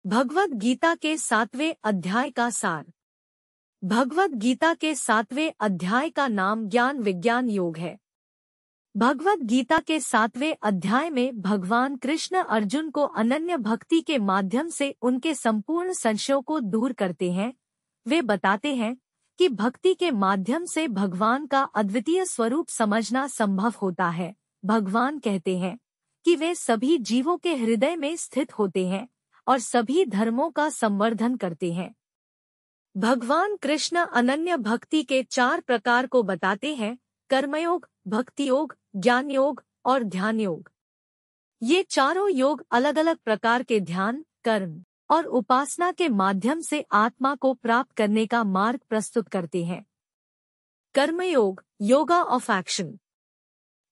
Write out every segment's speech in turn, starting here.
भगवद गीता के 7वें अध्याय का सार। भगवद गीता के 7वें अध्याय का नाम ज्ञान विज्ञान योग है। भगवद गीता के 7वें अध्याय में भगवान कृष्ण अर्जुन को अनन्य भक्ति के माध्यम से उनके संपूर्ण संशयों को दूर करते हैं। वे बताते हैं कि भक्ति के माध्यम से भगवान का अद्वितीय स्वरूप समझना संभव होता है। भगवान कहते हैं कि वे सभी जीवों के हृदय में स्थित होते हैं और सभी धर्मों का संवर्धन करते हैं। भगवान कृष्ण अनन्य भक्ति के 4 प्रकार को बताते हैं: कर्मयोग, भक्ति योग, ज्ञान योग और ध्यान योग। ये चारों योग अलग अलग प्रकार के ध्यान, कर्म और उपासना के माध्यम से आत्मा को प्राप्त करने का मार्ग प्रस्तुत करते हैं। कर्मयोग, योगा ऑफ एक्शन।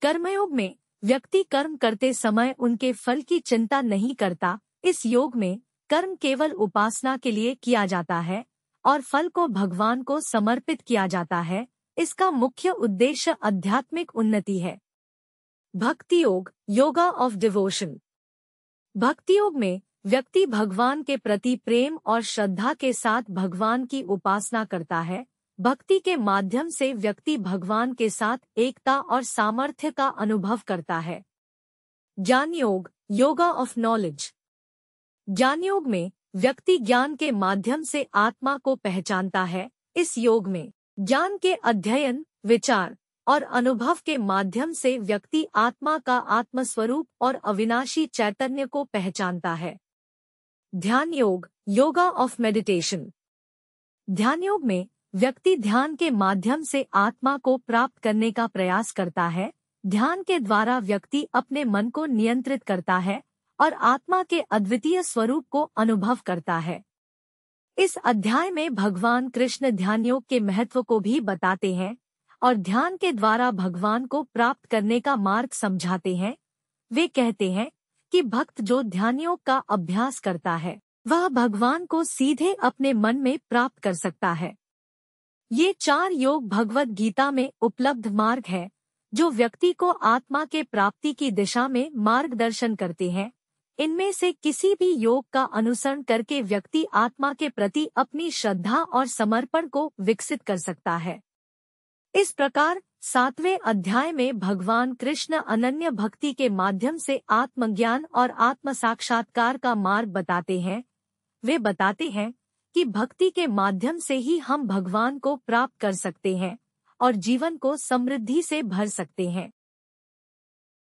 कर्मयोग में व्यक्ति कर्म करते समय उनके फल की चिंता नहीं करता। इस योग में कर्म केवल उपासना के लिए किया जाता है और फल को भगवान को समर्पित किया जाता है। इसका मुख्य उद्देश्य आध्यात्मिक उन्नति है। भक्ति योग, योगा ऑफ डिवोशन। भक्ति योग में व्यक्ति भगवान के प्रति प्रेम और श्रद्धा के साथ भगवान की उपासना करता है। भक्ति के माध्यम से व्यक्ति भगवान के साथ एकता और सामर्थ्य का अनुभव करता है। ज्ञान योग, योगा ऑफ नॉलेज। ज्ञान योग में व्यक्ति ज्ञान के माध्यम से आत्मा को पहचानता है। इस योग में ज्ञान के अध्ययन, विचार और अनुभव के माध्यम से व्यक्ति आत्मा का आत्मस्वरूप और अविनाशी चैतन्य को पहचानता है। ध्यान योग, योगा ऑफ मेडिटेशन। ध्यान योग में व्यक्ति ध्यान के माध्यम से आत्मा को प्राप्त करने का प्रयास करता है। ध्यान के द्वारा व्यक्ति अपने मन को नियंत्रित करता है और आत्मा के अद्वितीय स्वरूप को अनुभव करता है। इस अध्याय में भगवान कृष्ण ध्यान योग के महत्व को भी बताते हैं और ध्यान के द्वारा भगवान को प्राप्त करने का मार्ग समझाते हैं। वे कहते हैं कि भक्त जो ध्यान योग का अभ्यास करता है वह भगवान को सीधे अपने मन में प्राप्त कर सकता है। ये 4 योग भगवद गीता में उपलब्ध मार्ग है जो व्यक्ति को आत्मा के प्राप्ति की दिशा में मार्गदर्शन करते हैं। इनमें से किसी भी योग का अनुसरण करके व्यक्ति आत्मा के प्रति अपनी श्रद्धा और समर्पण को विकसित कर सकता है। इस प्रकार 7वें अध्याय में भगवान कृष्ण अनन्य भक्ति के माध्यम से आत्मज्ञान और आत्म साक्षात्कार का मार्ग बताते हैं। वे बताते हैं कि भक्ति के माध्यम से ही हम भगवान को प्राप्त कर सकते हैं और जीवन को समृद्धि से भर सकते हैं।